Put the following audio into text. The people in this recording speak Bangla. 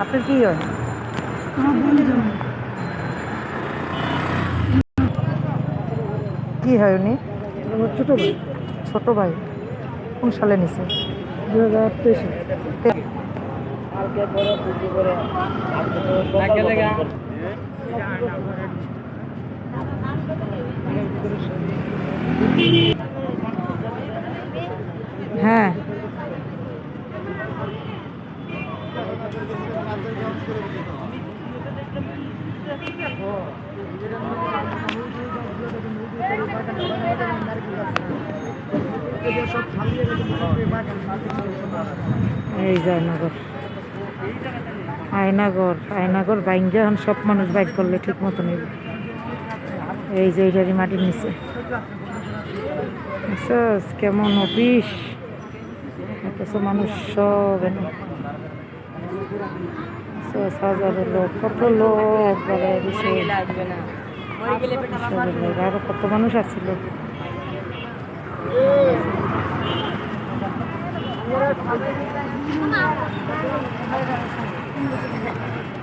আপনার কি হয়? কি হয় উনি? আমার ছোট ভাই। ছোট ভাই। কোন সালে নিছে? 2023-এ। হ্যাঁ। এই জয়নগর, আয়নাগর, আয়নাগর বাইঙ্গা এখন সব মানুষ বাইক করলে ঠিক মতো নেই। এই যে এইটারই মাটির নিচে কেমন অফিস, অথচ মানুষ সব এনে হাজারো লোক, কত লোক আরো কত মানুষ আসছিল।